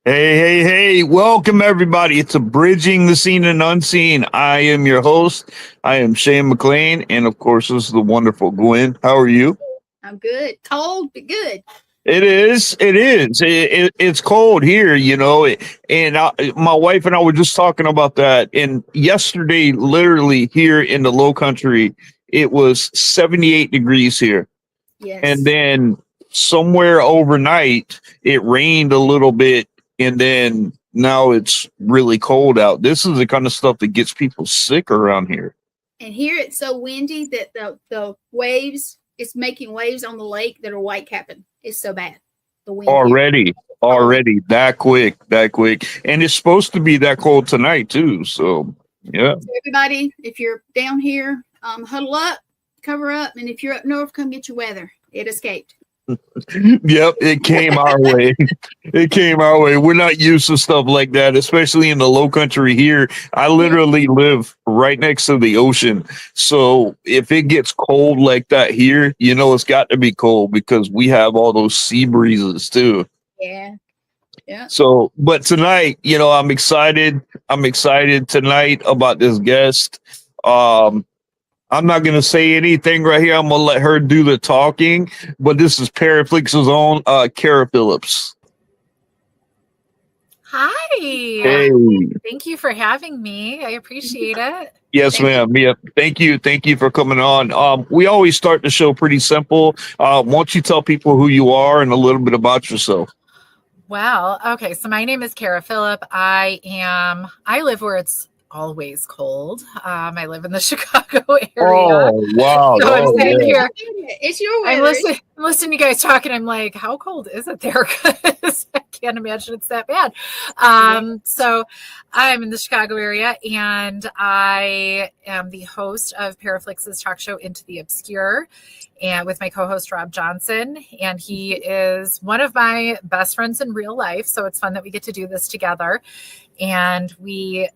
Hey, welcome everybody. It's a Bridging the Seen and Unseen. I am your host. I am Shane McLain, and of course, this is the wonderful Gwen. How are you? I'm good. Cold, but good. It's cold here, and my wife and I were just talking about that. And yesterday, literally here in the low country, it was 78 degrees here. And Yes. then somewhere overnight, it rained a little bit, and then now it's really cold out. This is the kind of stuff that gets people sick around here. And here it's so windy that the waves, it's making waves on the lake that are white capping. It's so bad. The wind here. Already, Oh, already that quick. And it's supposed to be that cold tonight too. So yeah. so everybody, if you're down here, huddle up, cover up, and if you're up north, come get your weather. It escaped. Yep, it came our way. It came our way. We're not used to stuff like that, especially in the low country here. I literally live right next to the ocean. So if it gets cold like that here, it's got to be cold because we have all those sea breezes too. Yeah. Yeah. So, but tonight, I'm excited. I'm excited tonight about this guest. Um, I'm not going to say anything right here. I'm going to let her do the talking. But this is Paraflixx's own Kara Phillips. Hi. Hey. Thank you for having me. I appreciate it. Yes, ma'am. Yeah. Thank you. Thank you for coming on. We always start the show pretty simple. Why don't you tell people who you are and a little bit about yourself? Well, okay. So my name is Kara Phillip. I live where it's always cold. I live in the Chicago area. Oh, wow. So I'm sitting here. It's your I'm weather. listening to you guys talking. I'm like, how cold is it there? Because I can't imagine it's that bad. So I'm in the Chicago area, and I am the host of Paraflixx's talk show Into the Obscure, and with my co-host Rob Johnson. And he is one of my best friends in real life. So it's fun that we get to do this together. And we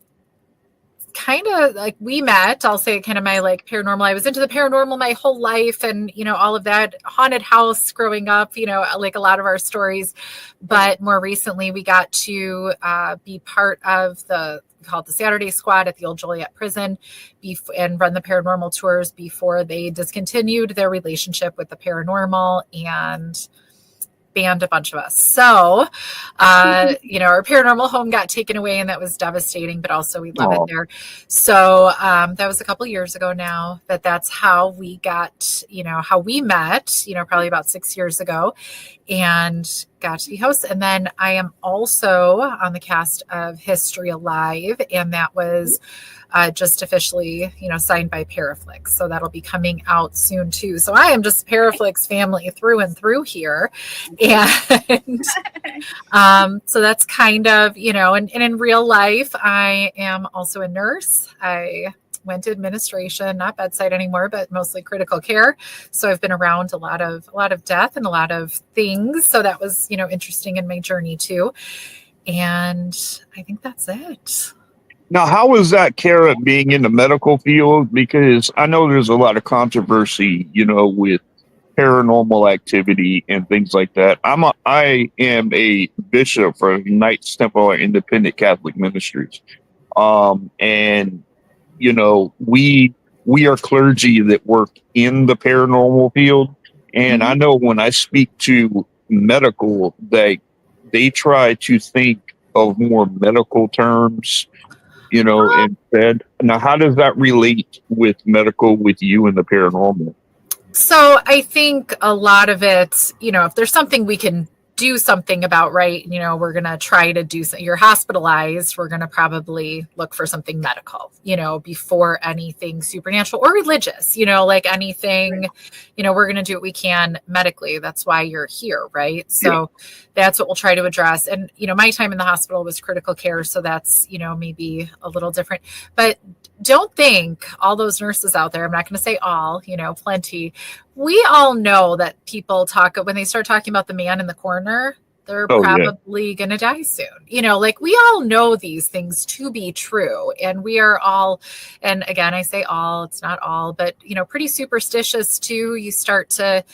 kind of we met, I'll say kind of my paranormal. I was into the paranormal my whole life, and all of that, haunted house growing up, like a lot of our stories. But more recently we got to be part of called the Saturday Squad at the old Joliet prison and run the paranormal tours before they discontinued their relationship with the paranormal and banned a bunch of us. So, our paranormal home got taken away, and that was devastating, but also we love it there. So that was a couple of years ago now, but that's how we got, how we met, probably about 6 years ago, and got to be hosts. And then I am also on the cast of History Alive, and that was just officially, signed by Paraflixx. So that'll be coming out soon too. So I am just Paraflixx family through and through here. And so that's kind of, and in real life, I am also a nurse. I went to administration, not bedside anymore, but mostly critical care. So I've been around a lot of death and a lot of things. So that was, interesting in my journey too. And I think that's it. Now, how is that, Kara, being in the medical field? Because I know there's a lot of controversy, with paranormal activity and things like that. I am a bishop for Knights Temple Independent Catholic Ministries, and we are clergy that work in the paranormal field, and I know when I speak to medical, they try to think of more medical terms, instead. Now, how does that relate with medical, with you and the paranormal? So I think a lot of it, if there's something we can do something about, right, we're going to try to do something. You're hospitalized, we're going to probably look for something medical, before anything supernatural or religious, like anything, we're going to do what we can medically. That's why you're here, right? So that's what we'll try to address. And, my time in the hospital was critical care. So that's, maybe a little different, but don't think all those nurses out there, I'm not going to say all, plenty. We all know that people when they start talking about the man in the corner, they're probably going to die soon. We all know these things to be true. And we are all, and again, I say all, it's not all, but, pretty superstitious too. You start to,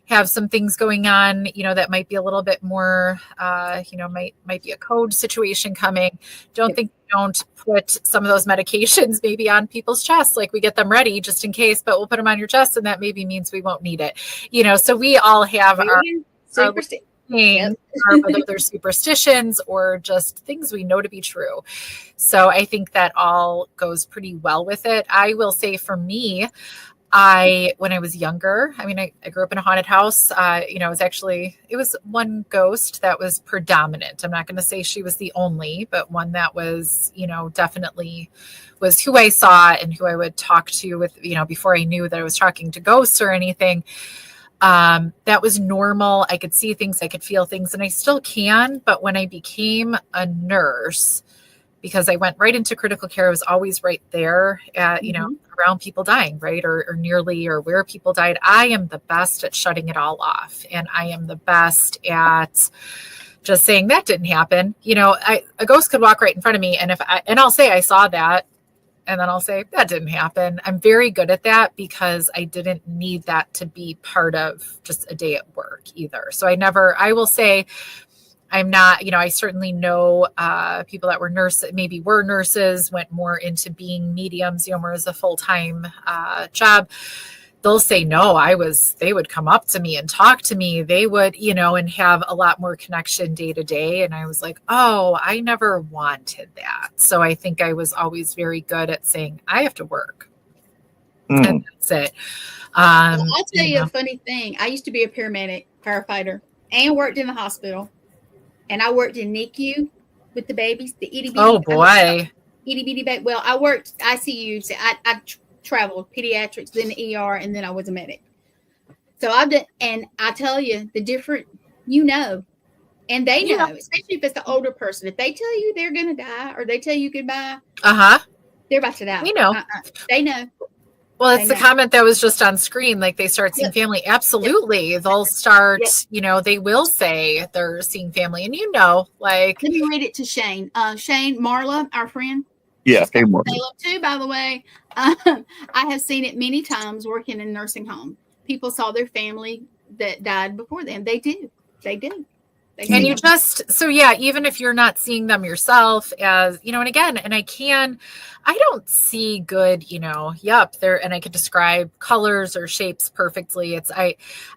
have some things going on, that might be a little bit more, might be a code situation coming. Don't put some of those medications maybe on people's chests. Like we get them ready just in case, but we'll put them on your chest, and that maybe means we won't need it. So we all have our things, or whether they're superstitions or just things we know to be true. So I think that all goes pretty well with it. I will say for me, when I was younger, I grew up in a haunted house. It was one ghost that was predominant. I'm not going to say she was the only, but one that was, definitely was who I saw and who I would talk to with, before I knew that I was talking to ghosts or anything. That was normal. I could see things, I could feel things, and I still can. But when I became a nurse, because I went right into critical care, I was always right there at, around people dying, right? Or nearly, or where people died. I am the best at shutting it all off. And I am the best at just saying that didn't happen. A ghost could walk right in front of me. And I'll say I saw that. And then I'll say that didn't happen. I'm very good at that because I didn't need that to be part of just a day at work either. So I will say I'm not, I certainly know people that were nurses, went more into being mediums, more as a full-time job. They'll say, no, they would come up to me and talk to me. They would, and have a lot more connection day to day. And I was like, oh, I never wanted that. So I think I was always very good at saying, I have to work. And that's it. I'll tell you a funny thing. I used to be a firefighter, and worked in the hospital. And I worked in NICU with the babies, the itty bitty. Oh boy. Itty bitty baby. Well, I worked ICU. So I traveled pediatrics, then the ER, and then I was a medic. So I've done, and I tell you the different, and they know, especially if it's the older person. If they tell you they're going to die or they tell you goodbye, they're about to die. They know. Well, it's the comment that was just on screen. Like they start seeing family. Absolutely. Yep. They'll start, they will say they're seeing family. And let me read it to Shane. Shane, Marla, our friend. Yeah. Hey, Marla. Too, by the way. I have seen it many times working in nursing home. People saw their family that died before them. They do. And you even if you're not seeing them yourself as, and again, and I don't see good, there, and I could describe colors or shapes perfectly.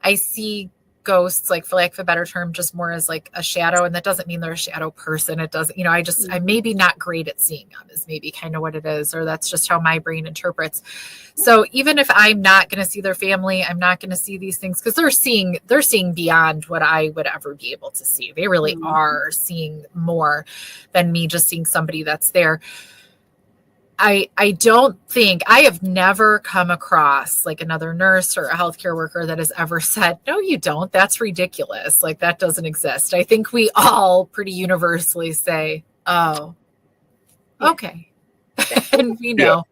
I see ghosts, like for lack of a better term, just more as like a shadow. And that doesn't mean they're a shadow person. It doesn't, I'm maybe not great at seeing them is maybe kind of what it is, or that's just how my brain interprets. So even if I'm not going to see their family, I'm not going to see these things because they're seeing beyond what I would ever be able to see. They really are seeing more than me just seeing somebody that's there. I have never come across like another nurse or a healthcare worker that has ever said, no, you don't. That's ridiculous. Like that doesn't exist. I think we all pretty universally say, oh, okay. And we know.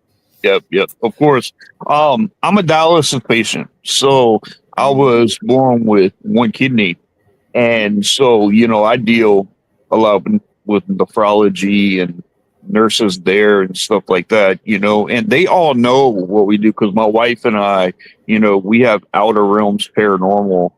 Yep. Of course. I'm a dialysis patient. So I was born with one kidney. And so, I deal a lot with nephrology and nurses there and stuff like that, and they all know what we do because my wife and I, we have Outer Realms Paranormal,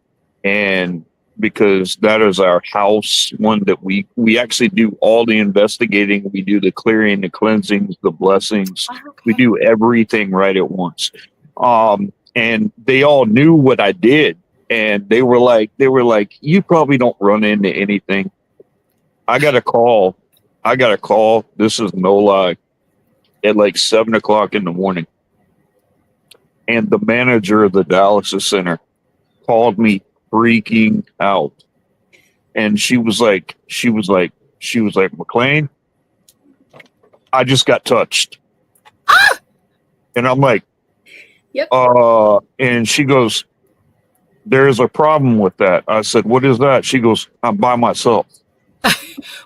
and because that is our house one that we actually do all the investigating. We do the clearing, the cleansings, the blessings. Okay. We do everything right at once. And they all knew what I did, and they were like, you probably don't run into anything. I got a call. This is no lie, at like 7:00 in the morning. And the manager of the dialysis center called me freaking out. And she was like, McLain, I just got touched. And I'm like, yep. And she goes, there's a problem with that. I said, what is that? She goes, I'm by myself.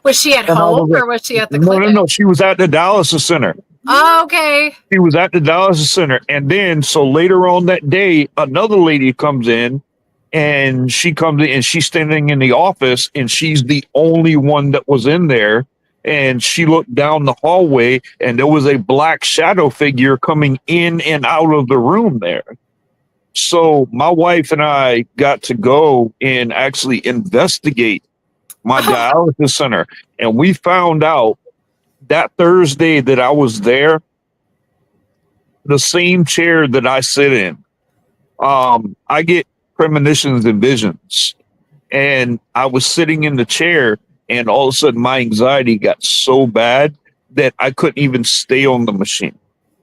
Was she at home or was she at the clinic? No. She was at the dialysis center. Oh, okay. She was at the dialysis center. And then, so later on that day, another lady comes in and she's standing in the office and she's the only one that was in there. And she looked down the hallway and there was a black shadow figure coming in and out of the room there. So my wife and I got to go and actually investigate my dialysis center. And we found out that Thursday that I was there, the same chair that I sit in, I get premonitions and visions. And I was sitting in the chair, and all of a sudden my anxiety got so bad that I couldn't even stay on the machine.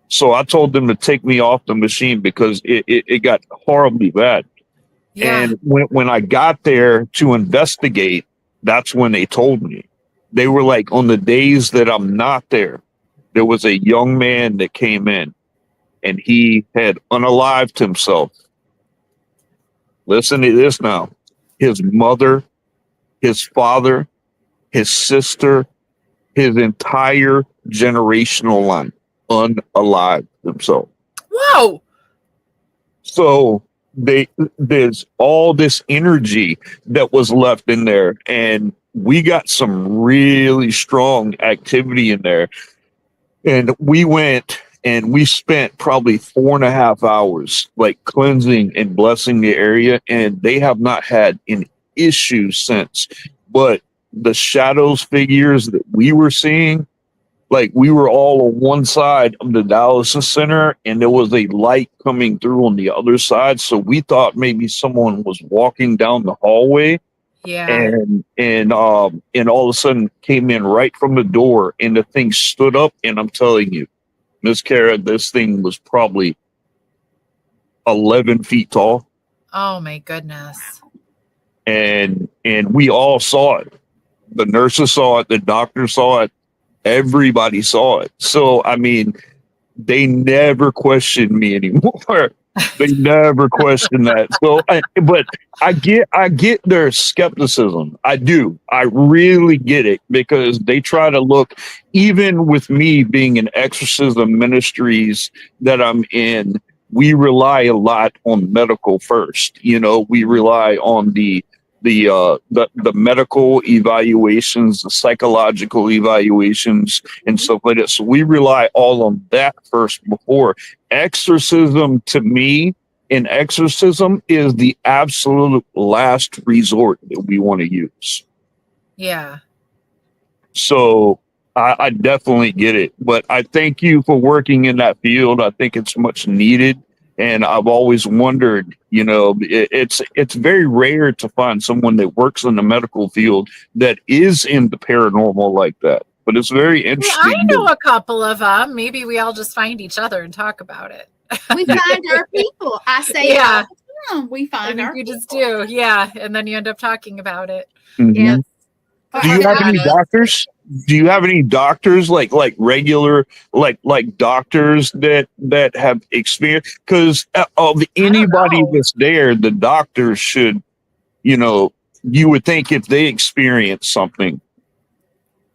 So I told them to take me off the machine because it got horribly bad. Yeah. And when I got there to investigate, that's when they told me. They were like, on the days that I'm not there, there was a young man that came in and he had unalived himself. Listen to this now. His mother, his father, his sister, his entire generational line unalived himself. Whoa. So there's all this energy that was left in there, and we got some really strong activity in there. And we went and we spent probably 4.5 hours like cleansing and blessing the area, and they have not had an issue since. But the shadows figures that we were seeing, like we were all on one side of the dialysis center and there was a light coming through on the other side. So we thought maybe someone was walking down the hallway. Yeah. And all of a sudden came in right from the door and the thing stood up. And I'm telling you, Miss Kara, this thing was probably 11 feet tall. Oh my goodness. And we all saw it. The nurses saw it, the doctor saw it, everybody saw it. So I mean, they never questioned me anymore. They never questioned that. So but I get their skepticism. I do. I really get it, because they try to look, even with me being in exorcism ministries that I'm in, we rely a lot on medical first. You know, we rely on the medical evaluations, the psychological evaluations, and stuff like that. So we rely all on that first before exorcism. To me, in exorcism is the absolute last resort that we want to use. Yeah. So I definitely get it, but I thank you for working in that field. I think it's much needed. And I've always wondered, you know, it's very rare to find someone that works in the medical field that is in the paranormal like that. But it's very interesting. I know a couple of them. Maybe we all just find each other and talk about it. We find our people. I say, Yeah. we find our You people. just do. Yeah. And then you end up talking about it. Mhm. Yeah. Do you have any doctors? Do you have any doctors like regular like doctors that have experience? Because of anybody that's there, the doctors should, you know, you would think if they experience something,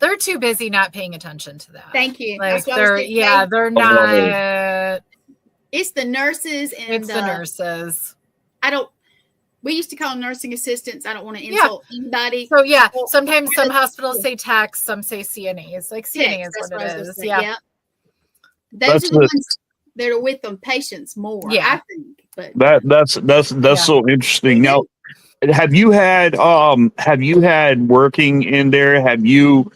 They're too busy not paying attention to that. Thank you. Like That's what I was they're thinking. they're not. It's the nurses and It's the nurses. We used to call them nursing assistants. I don't want to insult anybody. So yeah, sometimes some hospitals say techs, some say CNAs. Like CNA Techs, is that's what I it was is. gonna say. Yeah. Those are the ones that are with them patients more. Yeah. I think. But that's so interesting. Now, have you had working in there? Have you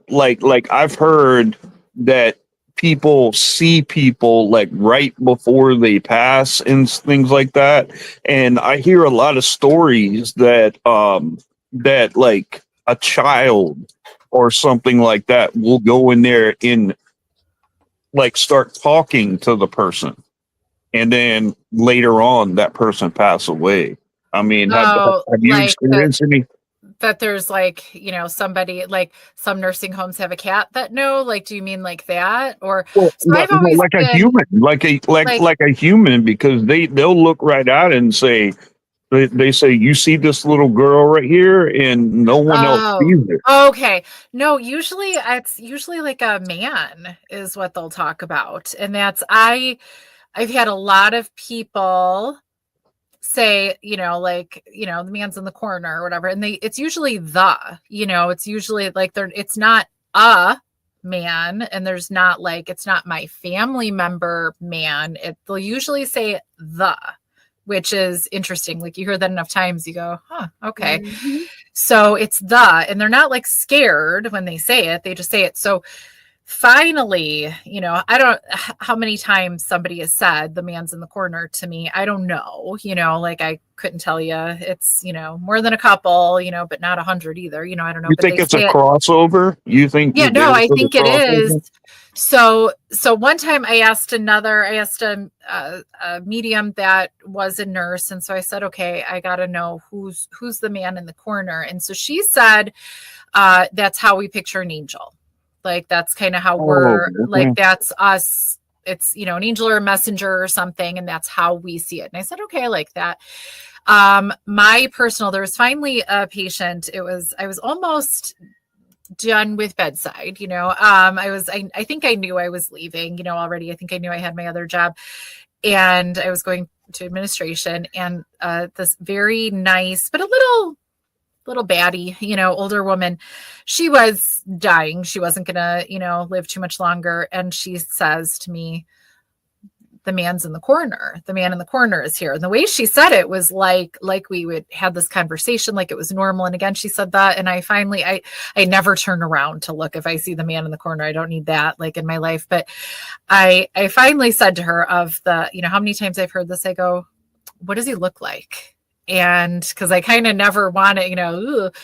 like I've heard that people see people like right before they pass and things like that, and I hear a lot of stories that that like a child or something like that will go in there and like start talking to the person, and then later on that person pass away. I mean, have you like experienced any? That there's like, you know, somebody like some nursing homes have a cat that know, like, do you mean like that? Or Well, so I've always like a human, like a human, because they'll look right out and say, they say, you see this little girl right here, and no one else sees her. Okay. No, it's usually like a man is what they'll talk about. And that's I've had a lot of people say, you know, like, you know, the man's in the corner or whatever. And it's usually it's usually like it's not a man, and there's not like, it's not my family member man. They'll usually say the. which is interesting. Like you hear that enough times, you go, huh, okay. Mhm. So it's and they're not like scared when they say it. They just say it. So finally, I don't how many times somebody has said the man's in the corner to me. I don't know, like I couldn't tell you. It's, more than a couple, but not 100 either. I don't know. You But think they it's a say it. crossover? You think? Yeah, that no, I there's a think it crossover? is. So one time I asked a medium that was a nurse. And so I said, okay, I got to know who's the man in the corner. And so she said, that's how we picture an angel. Like, that's kind of how we're like, okay. that's us. It's, an angel or a messenger or something. And that's how we see it. And I said, okay, I like that. There was finally a patient. I was almost done with bedside, I think I knew I was leaving, already. I think I knew I had my other job, and I was going to administration, and this very nice, but a little baddie, older woman, she was dying. She wasn't gonna, live too much longer. And she says to me, the man's in the corner. The man in the corner is here. And the way she said it was like we would have this conversation, like it was normal. And again, she said that. And I never turn around to look if I see the man in the corner. I don't need that like in my life. But I finally said to her of the, how many times I've heard this, I go, what does he look like? And cause I kind of never want to, ugh.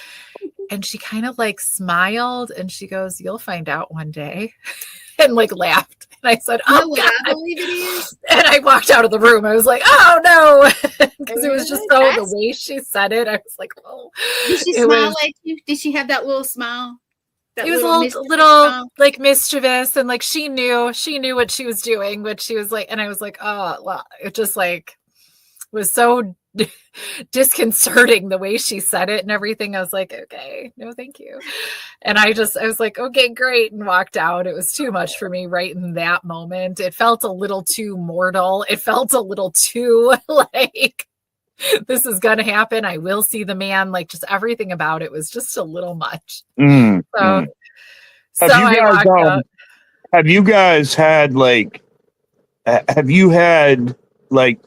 And she kind of like smiled and she goes, you'll find out one day. And like laughed. And I said, oh, what God. I believe it is. And I walked out of the room. I was like, oh no. Because it was just the way she said it. I was like, oh. Did she smile at you? Did she have that little smile? It was a little like mischievous, and like she knew what she was doing, what she was like. And I was like, oh, well, it just like was so disconcerting the way she said it and everything. I was like, okay, no, thank you. And I was like, okay, great. And walked out. It was too much for me right in that moment. It felt a little too mortal. It felt a little too like, this is going to happen. I will see the man. Like just everything about it was just a little much. So I walked out. Have you guys had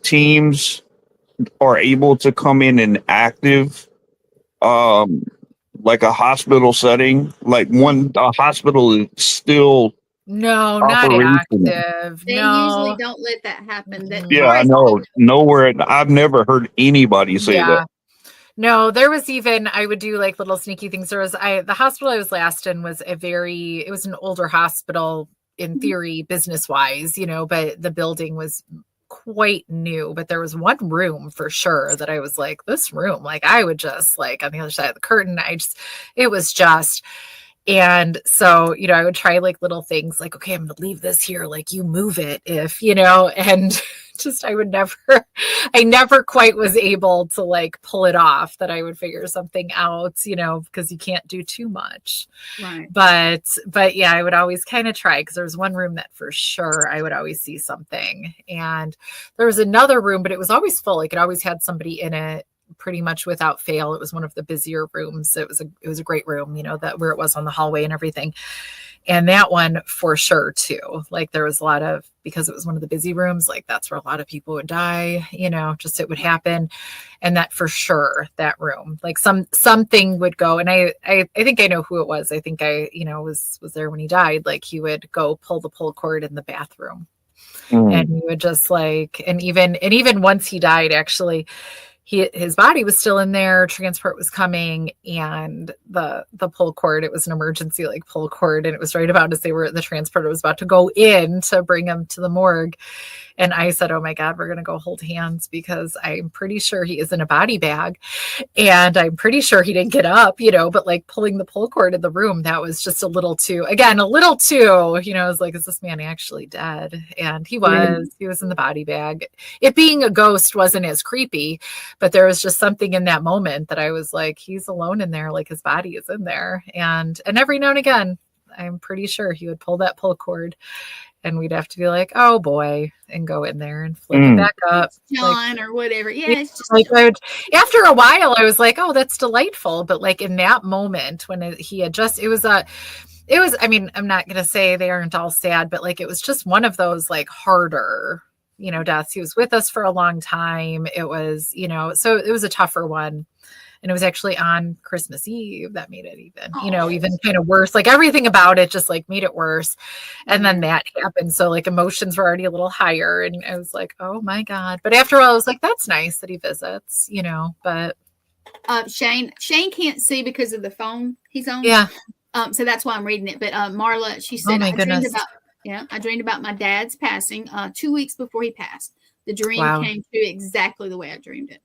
teams are able to come in and active, like a hospital setting, like a hospital is still no, not active. They usually don't let that happen. I know. Nowhere. I've never heard anybody say that. No, there was even, I would do like little sneaky things. The hospital I was last in was it was an older hospital in theory, business wise, but the building was quite new. But there was one room for sure that I was like, this room, like I would just like on the other side of the curtain, it was just, and so, I would try like little things like, okay, I'm going to leave this here. Like you move it if, and just, I never quite was able to like pull it off, that I would figure something out, because you can't do too much. Right. But yeah, I would always kind of try, because there was one room that for sure I would always see something. And there was another room, but it was always full. Like it always had somebody in it pretty much without fail. It was one of the busier rooms. It was a great room, that where it was on the hallway and everything. And that one for sure too, like there was a lot of, because it was one of the busy rooms, like that's where a lot of people would die, just it would happen. And that for sure, that room, like something would go. And I think I know who it was. I think I, was there when he died. Like he would go pull the pull cord in the bathroom. And he would just like, and even once he died, actually, his body was still in there, transport was coming, and the pull cord, it was an emergency like pull cord, and it was right about as the transporter was about to go in to bring him to the morgue. And I said, oh my God, we're going to go hold hands, because I'm pretty sure he is in a body bag, and I'm pretty sure he didn't get up, but like pulling the pull cord in the room, that was just a little too, I was like, is this man actually dead? And he was in the body bag. It being a ghost wasn't as creepy, but there was just something in that moment that I was like, he's alone in there, like his body is in there. And every now and again, I'm pretty sure he would pull that pull cord, and we'd have to be like, oh boy, and go in there and flip it back up. John, or whatever. Yeah. It's just like after a while, I was like, oh, that's delightful. But like in that moment when I mean, I'm not going to say they aren't all sad, but like, it was just one of those like harder, deaths. He was with us for a long time. It was, so it was a tougher one. And it was actually on Christmas Eve that made it even kind of worse. Like everything about it just like made it worse. And then that happened. So like emotions were already a little higher. And I was like, oh my God. But after all, I was like, that's nice that he visits, but. Shane can't see because of the phone he's on. Yeah. So that's why I'm reading it. But Marla, she said, oh my goodness. I dreamed about my dad's passing 2 weeks before he passed. The dream came true exactly the way I dreamed it.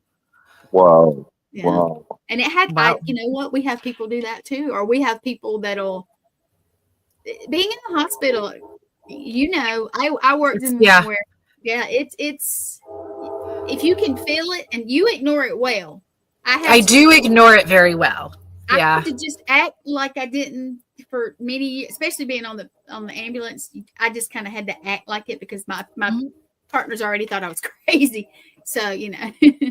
Wow. Yeah. Wow. And it had, you know what? We have people do that too. Or we have people that'll, being in the hospital, I worked in one where, it's, if you can feel it and you ignore it well. I do ignore it very well. I have to just act like I didn't for many years, especially being on the ambulance. I just kind of had to act like it because my partners already thought I was crazy. So,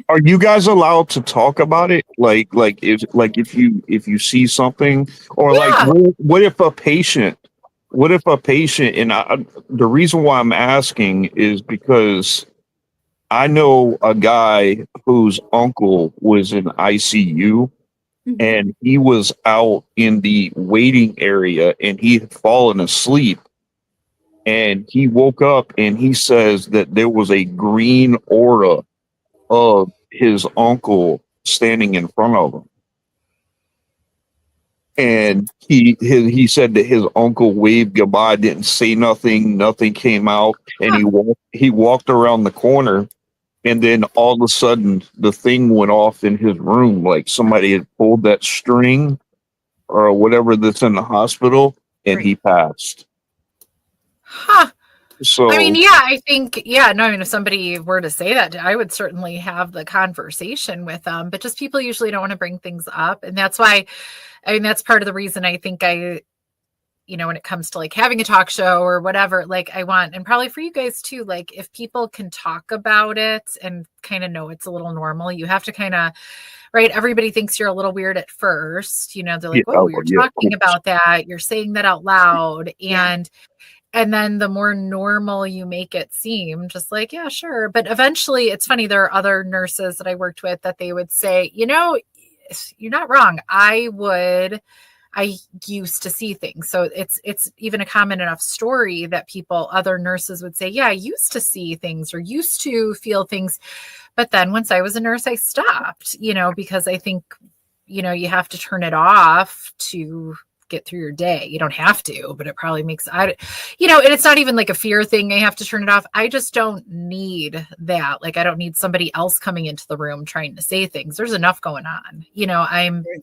Are you guys allowed to talk about it? Like if you see something, or like what if a patient, and the reason why I'm asking is because I know a guy whose uncle was in ICU, and he was out in the waiting area and he had fallen asleep, and he woke up and he says that there was a green aura of his uncle standing in front of him. And he said that his uncle waved goodbye, didn't say nothing came out, and he walked around the corner, and then all of a sudden the thing went off in his room, like somebody had pulled that string or whatever that's in the hospital, and he passed. Huh. So I mean, I think, if somebody were to say that, I would certainly have the conversation with them, but just people usually don't want to bring things up. And that's why, that's part of the reason I think when it comes to like having a talk show or whatever, like I want, and probably for you guys too, like if people can talk about it and kind of know it's a little normal, you have to kind of, right. Everybody thinks you're a little weird at first, they're like, whoa, you're talking about that. You're saying that out loud. And then the more normal you make it seem, just like, yeah, sure. But eventually it's funny. There are other nurses that I worked with that they would say, you're not wrong. I used to see things. So it's even a common enough story that other nurses would say, yeah, I used to see things or used to feel things. But then once I was a nurse, I stopped, because I think, you have to turn it off to get through your day. You don't have to, but it probably makes, and it's not even like a fear thing. I have to turn it off. I just don't need that. Like, I don't need somebody else coming into the room trying to say things. There's enough going on.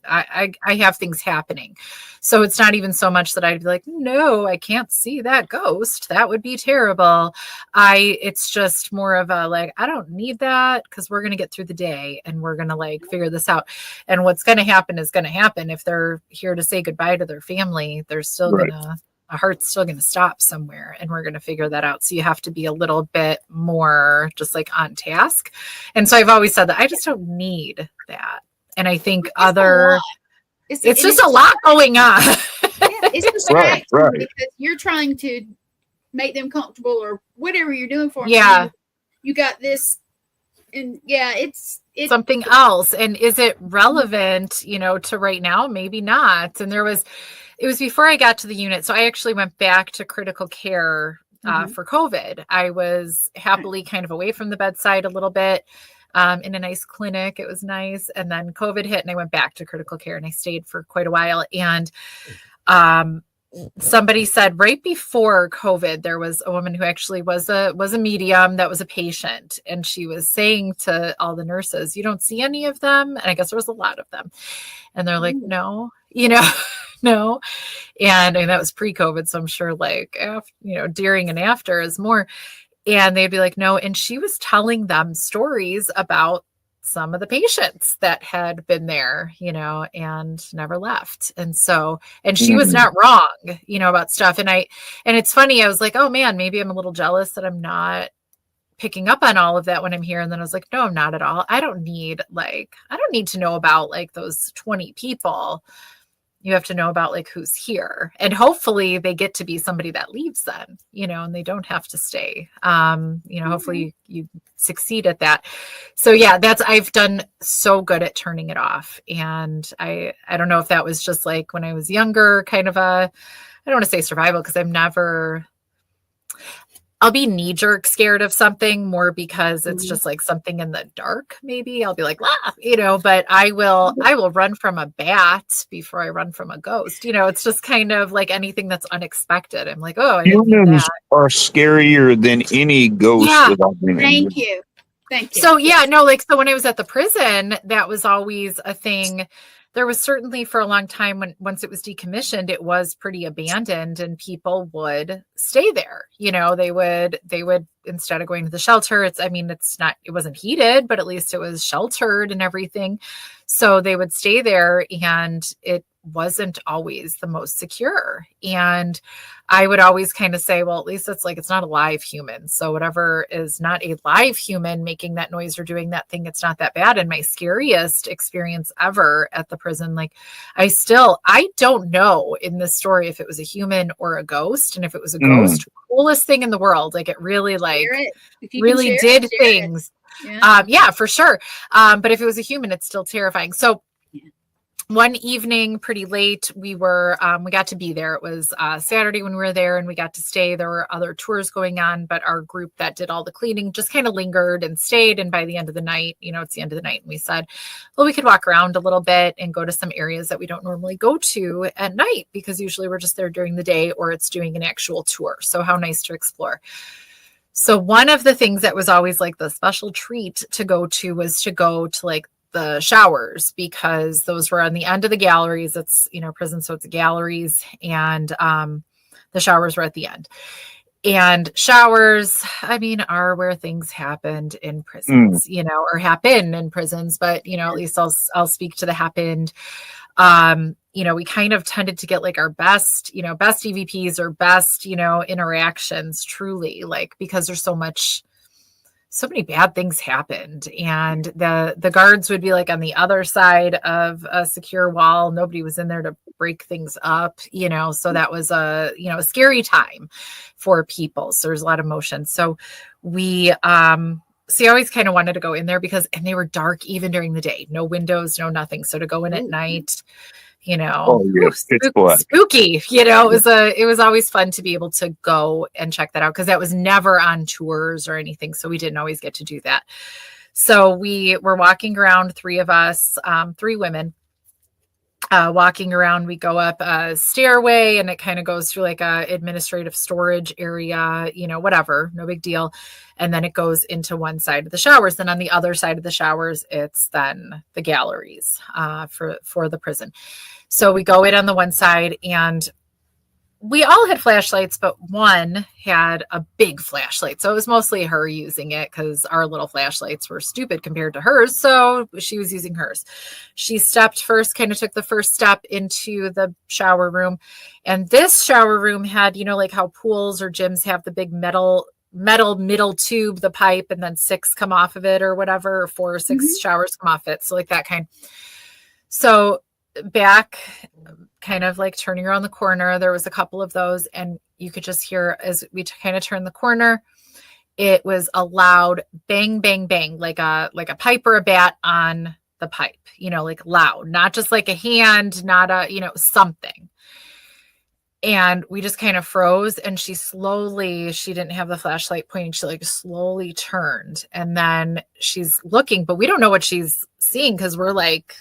I have things happening. So it's not even so much that I'd be like, no, I can't see that ghost. That would be terrible. It's just more of a, like, I don't need that because we're going to get through the day and we're going to like figure this out. And what's going to happen is going to happen. If they're here to say goodbye to their family, they're still a heart's still going to stop somewhere, and we're going to figure that out. So you have to be a little bit more just like on task. And so I've always said that I just don't need that. And I think it's just a lot going on. It's distraction because you're trying to make them comfortable or whatever you're doing for them. Yeah. You got this, and it's something else. And is it relevant, to right now? Maybe not. And it was before I got to the unit. So I actually went back to critical care for COVID. I was happily kind of away from the bedside a little bit in a nice clinic. It was nice. And then COVID hit and I went back to critical care and I stayed for quite a while. And somebody said right before COVID, there was a woman who actually was a medium that was a patient. And she was saying to all the nurses, you don't see any of them? And I guess there was a lot of them. And they're like, no, no. And that was pre-COVID. So I'm sure like, after, during and after is more. And they'd be like, no. And she was telling them stories about some of the patients that had been there, and never left. And so, and she was not wrong, about stuff. And it's funny. I was like, oh man, maybe I'm a little jealous that I'm not picking up on all of that when I'm here. And then I was like, no, I'm not at all. I don't need to know about like those 20 people, you have to know about like who's here, and hopefully they get to be somebody that leaves then, and they don't have to stay. Hopefully you succeed at that. So yeah, I've done so good at turning it off. And I don't know if that was just like when I was younger, kind of I don't want to say survival, because I'll be knee jerk scared of something more because it's just like something in the dark. Maybe I'll be like, but I will run from a bat before I run from a ghost. It's just kind of like anything that's unexpected. I'm like, oh, I didn't need Humans that. are scarier than any ghost. Yeah. Without meaning. Thank you. So yeah, no, like, so when I was at the prison, that was always a thing. There was certainly for a long time once it was decommissioned, it was pretty abandoned and people would stay there. They would, instead of going to the shelter, it wasn't heated, but at least it was sheltered and everything. So they would stay there, and it wasn't always the most secure. And I would always kind of say, well, at least it's not a live human. So whatever is not a live human making that noise or doing that thing, it's not that bad. And my scariest experience ever at the prison, I don't know in this story if it was a human or a ghost. And if it was a ghost, coolest thing in the world. Like, it really really did things. Yeah, for sure. But if it was a human, it's still terrifying. So one evening, pretty late, we got to be there. It was Saturday when we were there, and we got to stay. There were other tours going on, but our group that did all the cleaning just kind of lingered and stayed. And by the end of the night, it's the end of the night, and we said, well, we could walk around a little bit and go to some areas that we don't normally go to at night, because usually we're just there during the day, or it's doing an actual tour. So how nice to explore. So one of the things that was always like the special treat to go to was to go to like the showers, because those were on the end of the galleries. It's, prison, so it's galleries, and the showers were at the end. And showers, are where things happened in prisons, or happen in prisons, but at least I'll speak to the happened. We kind of tended to get like our best EVPs or best, interactions, truly, like, because there's so many bad things happened, and the guards would be like on the other side of a secure wall. Nobody was in there to break things up, so that was a scary time for people. So there's a lot of emotion. So we, I always kind of wanted to go in there and they were dark even during the day, no windows, no nothing. So to go in at night, spooky, it was always fun to be able to go and check that out, because that was never on tours or anything. So we didn't always get to do that. So we were walking around, three of us, three women, walking around. We go up a stairway, and it kind of goes through like a administrative storage area, whatever, no big deal. And then it goes into one side of the showers. Then on the other side of the showers, it's then the galleries for the prison. So we go in on the one side, and we all had flashlights, but one had a big flashlight. So it was mostly her using it, because our little flashlights were stupid compared to hers. So she was using hers. She stepped first, kind of took the first step into the shower room. And this shower room had, like how pools or gyms have the big metal middle tube, the pipe, and then 6 come off of it or whatever, or 4 or 6 showers come off it. So like that kind. So back, kind of like turning around the corner, there was a couple of those, and you could just hear as we kind of turned the corner, it was a loud bang, bang, bang, like a pipe or a bat on the pipe, like loud, not just like a hand, not a, something. And we just kind of froze, and she didn't have the flashlight pointing. She like slowly turned, and then she's looking, but we don't know what she's seeing, because we're like,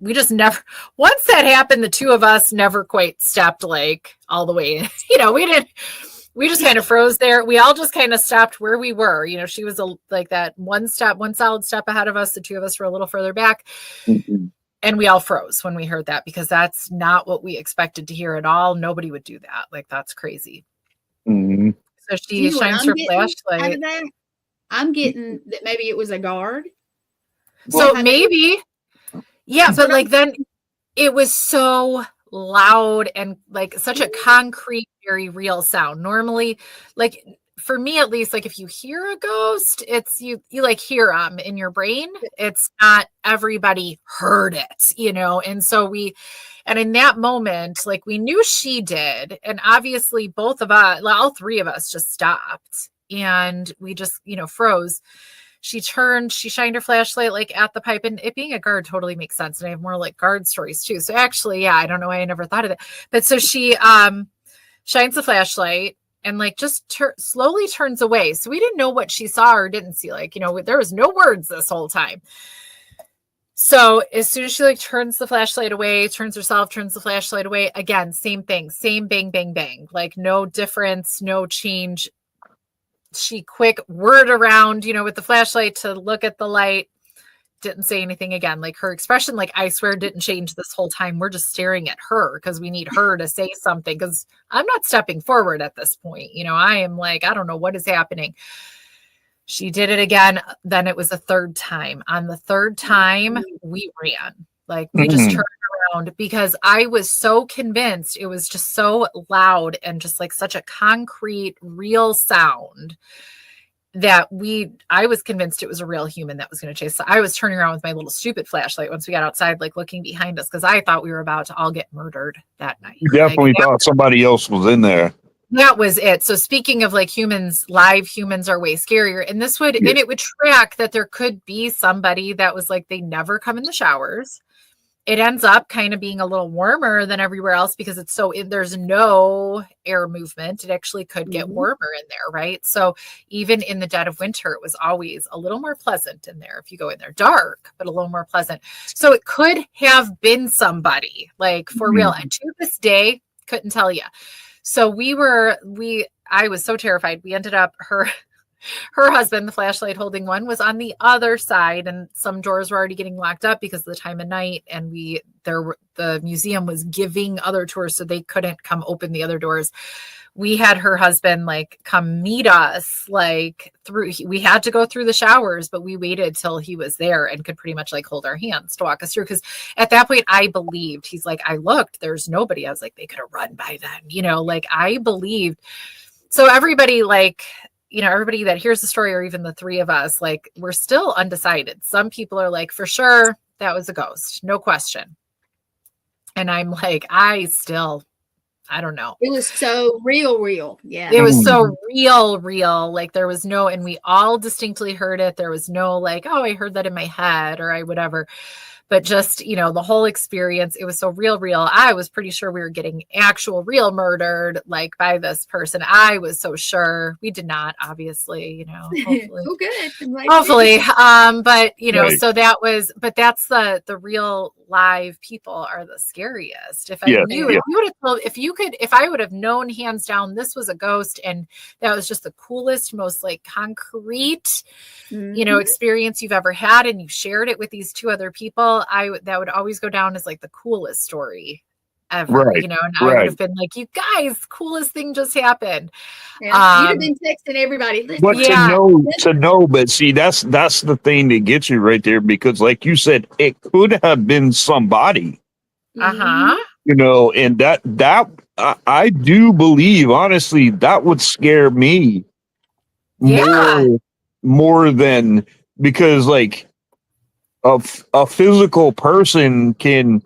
we just never, once that happened, the two of us never quite stepped like all the way. We just kind of froze there. We all just kind of stopped where we were. She was like that one solid step ahead of us. The two of us were a little further back. And we all froze when we heard that, because that's not what we expected to hear at all. Nobody would do that. Like, that's crazy. Mm-hmm. So she shines her flashlight. I'm getting that maybe it was a guard. So maybe. Yeah, but like then it was so loud and like such a concrete, very real sound. Normally, like for me at least, like if you hear a ghost, it's you like hear them in your brain. It's not everybody heard it, And so and in that moment, like we knew she did. And obviously both of us, all three of us just stopped and we just, froze. She shined her flashlight like at the pipe, and it being a guard totally makes sense. And I have more like guard stories too. So actually, yeah, I don't know why I never thought of it. But so she shines the flashlight and like just slowly turns away. So we didn't know what she saw or didn't see. Like, there was no words this whole time. So as soon as she like turns the flashlight away, turns the flashlight away, again, same thing, same bang, bang, bang, like no difference, no change. She quick whirred around, with the flashlight to look at the light, didn't say anything again. Like her expression, like I swear didn't change this whole time. We're just staring at her because we need her to say something because I'm not stepping forward at this point. I am like, I don't know what is happening. She did it again. Then it was the third time. On the third time, we ran. Like we just turned around because I was so convinced it was just so loud and just like such a concrete, real sound that I was convinced it was a real human that was going to chase. So I was turning around with my little stupid flashlight once we got outside, like looking behind us because I thought we were about to all get murdered that night. You definitely thought somebody else was in there. That was it. So speaking of like humans, live humans are way scarier. And and it would track that there could be somebody that was like, they never come in the showers. It ends up kind of being a little warmer than everywhere else because there's no air movement. It actually could get warmer in there, right? So even in the dead of winter, it was always a little more pleasant in there if you go in there dark, but a little more pleasant. So it could have been somebody like for real. And to this day, couldn't tell you. So I was so terrified. We ended up, her husband, the flashlight holding one, was on the other side, and some doors were already getting locked up because of the time of night. And the museum was giving other tours, so they couldn't come open the other doors. We had her husband like come meet us, like we had to go through the showers, but we waited till he was there and could pretty much like hold our hands to walk us through. Cause at that point I believed, he's like, I looked, there's nobody. I was like, they could have run by then, like I believed. So everybody like, everybody that hears the story, or even the three of us, like we're still undecided. Some people are like, for sure that was a ghost, no question. And I'm like, I don't know. It was so real. Yeah. It was so real. Like there was no, and we all distinctly heard it. There was no like, oh, I heard that in my head or whatever. But just, the whole experience, it was so real. I was pretty sure we were getting actual real murdered, like by this person. I was so sure. We did not, obviously, hopefully. Oh, good. Hopefully. But, Right. so that's the real live people are the scariest. If I knew, if I would have known hands down, this was a ghost and that was just the coolest, most like concrete, experience you've ever had. And you shared it with these two other people. That would always go down as like the coolest story ever, Right, and I would have been like, you guys, coolest thing just happened. Yeah, you'd have been texting everybody. But to know, but see, that's the thing that gets you right there, because like you said, it could have been somebody, and that I do believe, honestly, that would scare me more than, because like a physical person could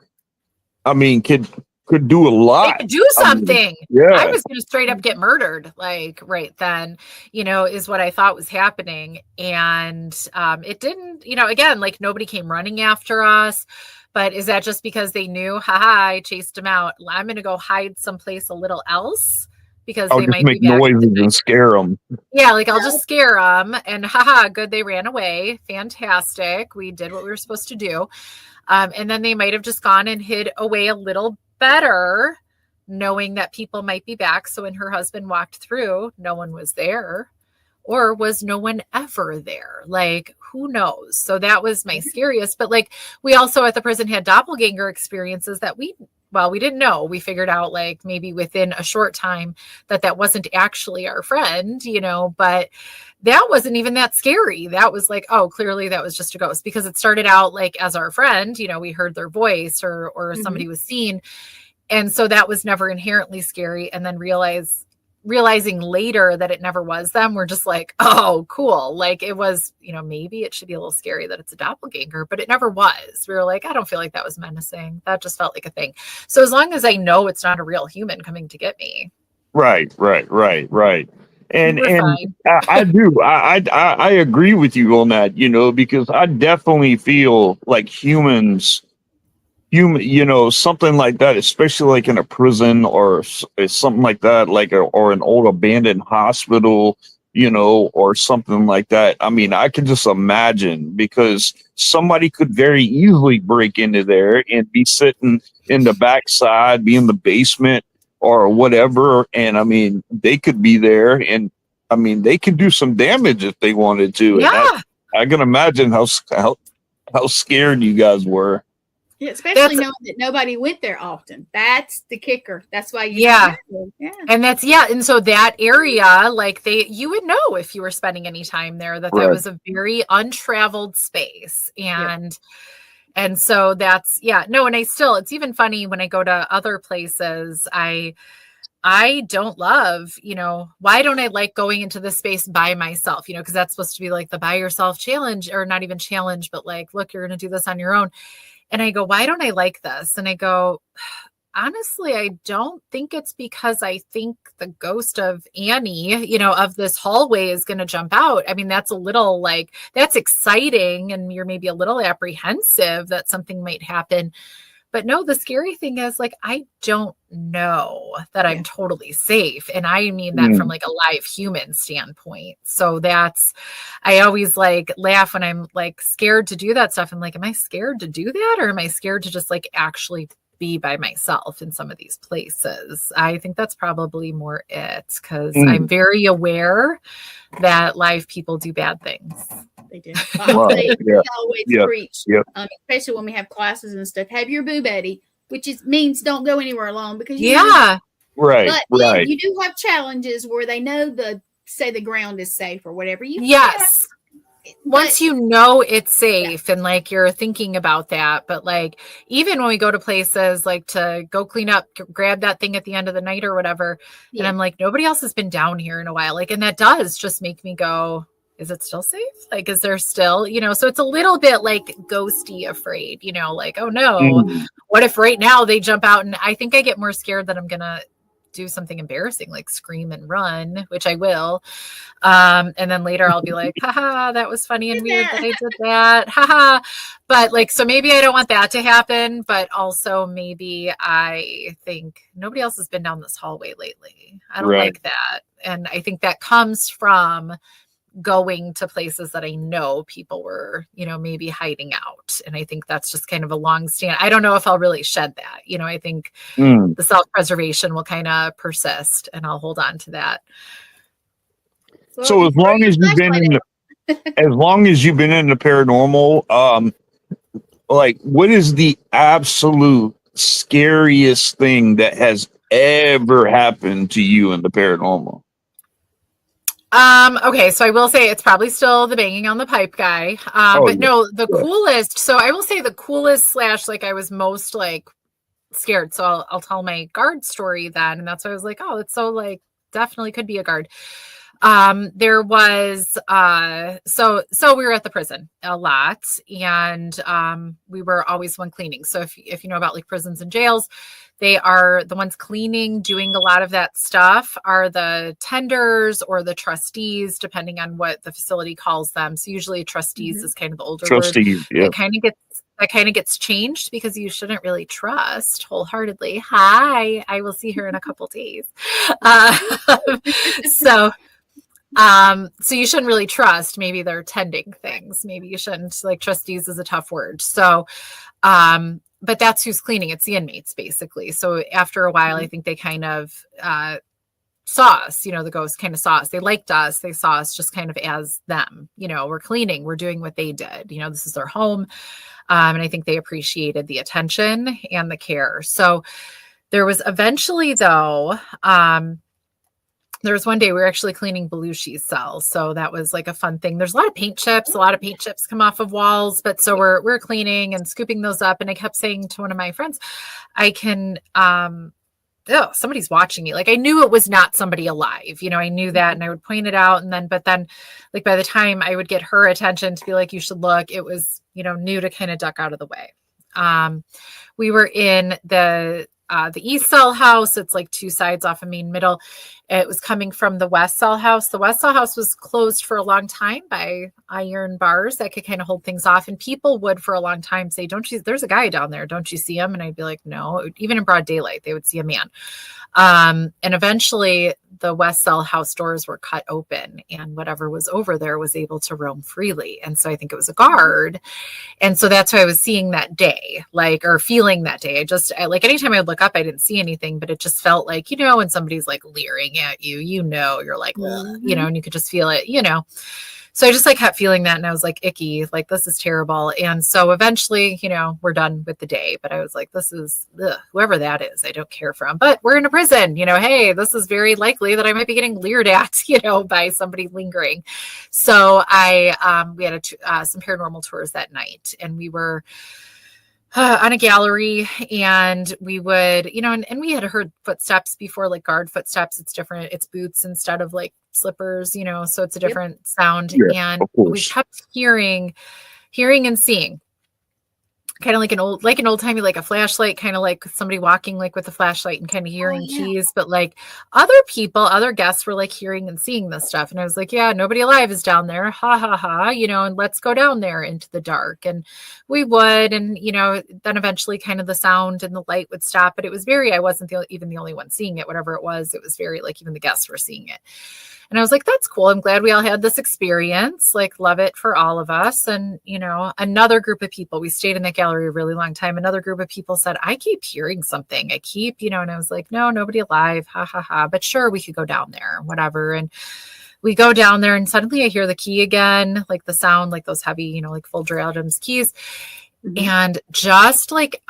do a lot. They could do something. I I was going to straight up get murdered, like right then, is what I thought was happening. And it didn't, again, like nobody came running after us. But is that just because they knew, I chased them out? I'm going to go hide someplace a little else because I'll they just might make be back noises and scare them. Yeah, like I'll just scare them and good, they ran away. Fantastic. We did what we were supposed to do. And then they might have just gone and hid away a little better, knowing that people might be back. So when her husband walked through, no one was there, or was no one ever there? Like, who knows? So that was my scariest. But like, we also at the prison had doppelganger experiences that we didn't know. We figured out like maybe within a short time that wasn't actually our friend, but that wasn't even that scary. That was like, oh, clearly that was just a ghost, because it started out like as our friend, we heard their voice or somebody was seen. And so that was never inherently scary. And then realize realizing later that it never was them, we're just like, oh, cool. Like it was, maybe it should be a little scary that it's a doppelganger, but it never was. We were like, I don't feel like that was menacing. That just felt like a thing. So as long as I know it's not a real human coming to get me. Right. And we're fine. I do. I agree with you on that, because I definitely feel like something like that, especially like in a prison or something like that, or an old abandoned hospital, or something like that. I mean, I can just imagine, because somebody could very easily break into there and be sitting in the backside, be in the basement or whatever. And I mean, they could be there, and I mean, they could do some damage if they wanted to. Yeah. And I can imagine how scared you guys were. Yeah, especially knowing that nobody went there often. That's the kicker. That's why you and so that area, like you would know if you were spending any time there that was a very untraveled space. And so that's and it's even funny when I go to other places, I don't love, why don't I like going into this space by myself, because that's supposed to be like the by yourself challenge, or not even challenge, but like, look, you're going to do this on your own. And I go, why don't I like this? And I go, honestly, I don't think it's because I think the ghost of Annie, of this hallway is going to jump out. I mean, that's a little like, that's exciting. And you're maybe a little apprehensive that something might happen. But no, the scary thing is, like, I don't know that I'm totally safe. And I mean that from like a live human standpoint. So I always like laugh when I'm like scared to do that stuff. I'm like, am I scared to do that? Or am I scared to just like actually be by myself in some of these places? I think that's probably more it, because I'm very aware that live people do bad things. They do. They always preach, especially when we have classes and stuff. Have your boo buddy, which means don't go anywhere alone, because right. But you do have challenges where they know say the ground is safe or whatever. Once you know it's safe and like you're thinking about that, but like even when we go to places like to go clean up, grab that thing at the end of the night or whatever, and I'm like, nobody else has been down here in a while, like, and that does just make me go, is it still safe? Like, is there still, so it's a little bit like ghosty afraid, like, oh no, what if right now they jump out? And I think I get more scared that I'm gonna do something embarrassing, like scream and run, which I will. And then later I'll be like, haha, that was funny and weird that I did that. Haha. But like, so maybe I don't want that to happen, but also maybe I think nobody else has been down this hallway lately. I don't like that. And I think that comes from going to places that I know people were, maybe hiding out. And I think that's just kind of a long stand. I don't know if I'll really shed that. I think the self-preservation will kind of persist, and I'll hold on to that. So as long as you've been in the paranormal, like, what is the absolute scariest thing that has ever happened to you in the paranormal? Okay, so I will say it's probably still the banging on the pipe guy. No, the coolest. So I will say the coolest / like I was most like scared. So I'll tell my guard story then. And that's why I was like, oh, it's so like definitely could be a guard. There was, so we were at the prison a lot, and, we were always one cleaning. So if you know about like prisons and jails, they are the ones cleaning, doing a lot of that stuff are the tenders or the trustees, depending on what the facility calls them. So usually trustees is kind of the older trustees, word. That kind of gets changed because you shouldn't really trust wholeheartedly. Hi, I will see her in a couple days. So you shouldn't really trust. Maybe they're tending things. Maybe you shouldn't, like, trustees is a tough word. So, but that's who's cleaning. It's the inmates basically. So after a while, I think they kind of, saw us, the ghosts kind of saw us. They liked us. They saw us just kind of as them, we're cleaning, we're doing what they did, this is their home. And I think they appreciated the attention and the care. So there was eventually though, there was one day we were actually cleaning Belushi's cells. So that was like a fun thing. There's a lot of paint chips. A lot of paint chips come off of walls. But so we're cleaning and scooping those up. And I kept saying to one of my friends, I can oh, somebody's watching me. Like I knew it was not somebody alive, you know, I knew that, and I would point it out. And then, but then like by the time I would get her attention to be like, you should look, it was, you know, knew to kind of duck out of the way. We were in the east cell house. It's like two sides off of Main Middle. It was coming from the west cell house. The west cell house was closed for a long time by iron bars that could kind of hold things off. And people would for a long time say, don't you, there's a guy down there. Don't you see him? And I'd be like, no, even in broad daylight, they would see a man. And eventually the west cell house doors were cut open and whatever was over there was able to roam freely. And so I think it was a guard. And so that's what I was seeing that day, like, or feeling that day. I like anytime I would look up, I didn't see anything, but it just felt like, you know, when somebody's like leering at you, you know, you're like, you know, and you could just feel it, you know. So I just like kept feeling that. And I was like, icky, like, this is terrible. And so eventually, you know, we're done with the day, but I was like, this is whoever that is, I don't care from, but we're in a prison, you know, hey, this is very likely that I might be getting leered at, you know, by somebody lingering. So we had some paranormal tours that night, and we were on a gallery, and we would, you know, and we had heard footsteps before, like guard footsteps. It's different. It's boots instead of like slippers, you know, so it's a different sound. Yeah, and we kept hearing and seeing kind of like an old timey, like a flashlight, kind of like somebody walking like with a flashlight and kind of hearing keys. But like other guests were like hearing and seeing this stuff. And I was like, yeah, nobody alive is down there. Ha ha ha, you know, and let's go down there into the dark. And we would, and, you know, then eventually kind of the sound and the light would stop, but it was I wasn't even the only one seeing it, whatever it was very like, even the guests were seeing it. And I was like, that's cool. I'm glad we all had this experience, like love it for all of us. And, you know, another group of people, we stayed in that gallery a really long time. Another group of people said, I keep hearing something. You know, and I was like, no, nobody alive. Ha ha ha. But sure, we could go down there, whatever. And we go down there, and suddenly I hear the key again, like the sound, like those heavy, you know, like Folger Adams keys. And just like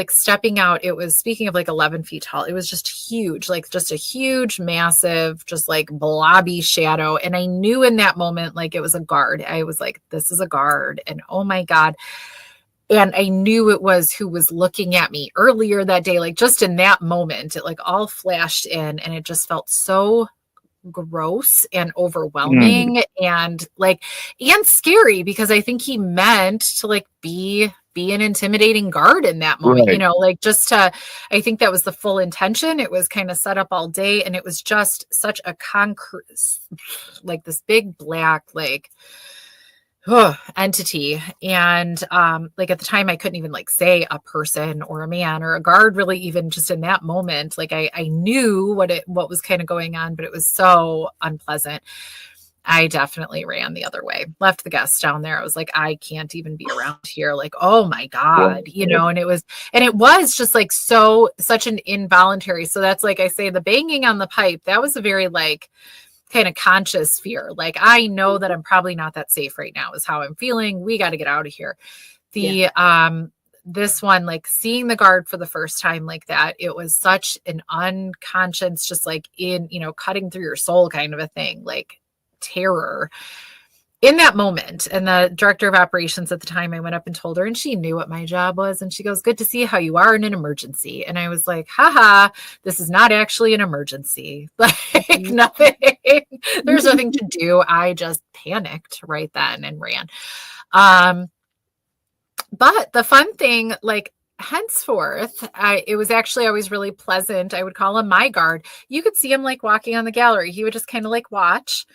stepping out, it was, speaking of like 11 feet tall, it was just huge, like just a huge, massive, just like blobby shadow. And I knew in that moment, like it was a guard. I was like, this is a guard. And oh my God. And I knew it was who was looking at me earlier that day. Like just in that moment, it like all flashed in, and it just felt so gross and overwhelming and scary, because I think he meant to like be an intimidating guard in that moment, you know, like I think that was the full intention. It was kind of set up all day, and it was just such a concrete, like this big black, like entity. And like at the time I couldn't even like say a person or a man or a guard, really, even just in that moment. Like I knew what was kind of going on, but it was so unpleasant. I definitely ran the other way, left the guests down there. I was like, I can't even be around here. Like, oh my God, you know, and it was just like such an involuntary. So that's like I say, the banging on the pipe, that was a very like kind of conscious fear. Like, I know that I'm probably not that safe right now is how I'm feeling. We got to get out of here. This one, like seeing the guard for the first time like that, it was such an unconscious, just like in, you know, cutting through your soul kind of a thing, like terror in that moment. And the director of operations at the time, I went up and told her, and she knew what my job was. And she goes, good to see how you are in an emergency. And I was like, haha, this is not actually an emergency. Like nothing, there's nothing to do. I just panicked right then and ran. But the fun thing, like henceforth, it was actually always really pleasant. I would call him my guard. You could see him like walking on the gallery. He would just kind of like watch.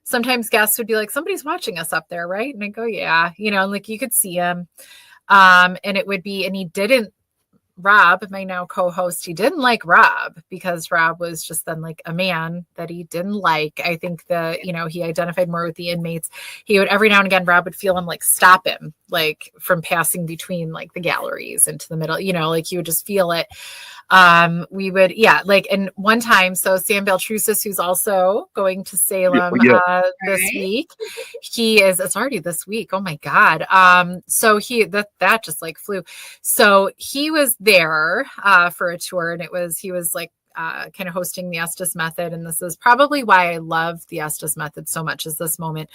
Sometimes guests would be like, somebody's watching us up there, right? And I go, yeah, you know, and like you could see him. And it would be, and he didn't, Rob, my now co-host, he didn't like Rob because Rob was just then like a man that he didn't like. I think you know, he identified more with the inmates. He would, every now and again, Rob would feel him like stop him, like from passing between like the galleries into the middle, you know, like he would just feel it. We would, like, and one time, so Sam Beltrusis, who's also going to Salem this week, it's already this week. Oh my God. So that just like flew. So he was there, for a tour, and he was like, kind of hosting the Estes method. And this is probably why I love the Estes method so much, is this moment.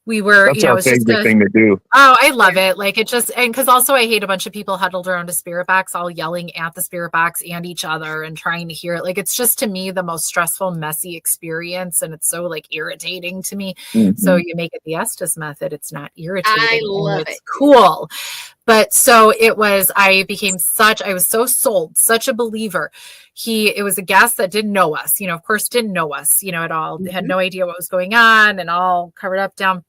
we were, That's our it's just favorite thing to do. oh, I love it. Like it just, and because also I hate a bunch of people huddled around a spirit box, all yelling at the spirit box and each other and trying to hear it. Like it's just to me the most stressful, messy experience. And it's so like irritating to me. So you make it the Estes method. It's not irritating. I love it's it. cool. But so it was, I was so sold, such a believer. It was a guest that didn't know us, of course, didn't know us, at all. Had no idea what was going on and all covered up down.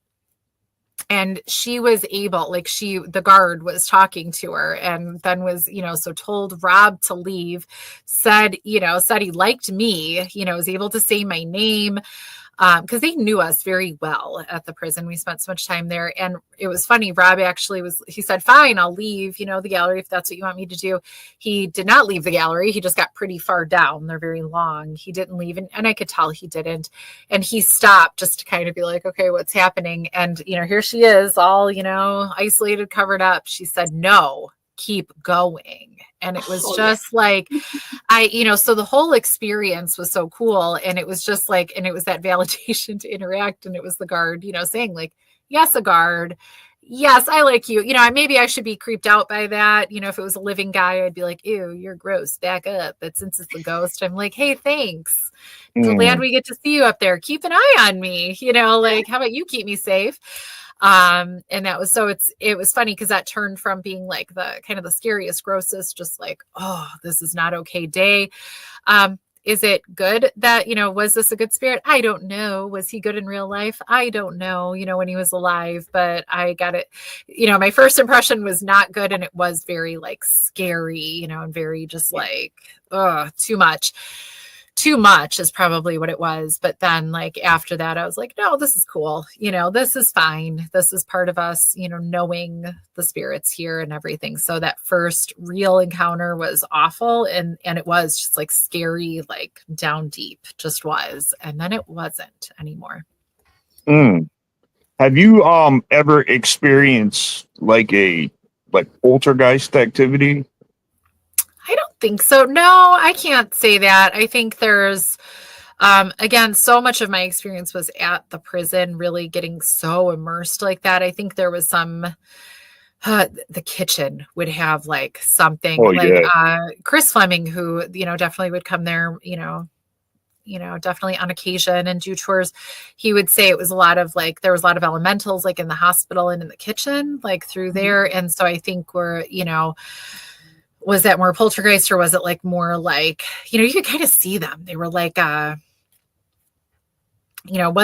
And she was able, like the guard was talking to her and then was, so told Rob to leave, said he liked me, was able to say my name. Because they knew us very well at the prison. We spent so much time there. And it was funny. Rob actually he said, fine, I'll leave, the gallery if that's what you want me to do. He did not leave the gallery. He just got pretty far down. They're very long. He didn't leave. And I could tell he didn't. And he stopped just to kind of be like, okay, what's happening? And, here she is all, isolated, covered up. She said, no, keep going. And it was just like, so the whole experience was so cool. And it was just like, and it was that validation to interact. And it was the guard, saying like, yes, a guard. Yes, I like you. Maybe I should be creeped out by that. If it was a living guy, I'd be like, ew, you're gross. Back up. But since it's the ghost, I'm like, hey, thanks. Glad we get to see you up there. Keep an eye on me. Like, how about you keep me safe? And that was, it was funny because that turned from being like the kind of the scariest, grossest, just like, oh, this is not okay day. Is it good that, was this a good spirit? I don't know. Was he good in real life? I don't know, when he was alive, but I got it. My first impression was not good. And it was very like scary, and very just like, too much. Too much is probably what it was. But then like after that, I was like, no, this is cool. This is fine. This is part of us, knowing the spirits here and everything. So that first real encounter was awful. And it was just like scary, like down deep, just was. And then it wasn't anymore. Have you ever experienced like poltergeist activity? I don't think so. No, I can't say that. I think there's, again, so much of my experience was at the prison, really getting so immersed like that. I think there was some, the kitchen would have like something Chris Fleming, who, definitely would come there, definitely on occasion and do tours. He would say it was a lot of like, there was a lot of elementals like in the hospital and in the kitchen, like through there. And so I think was that more poltergeist or was it like more like, you could kind of see them. They were like, was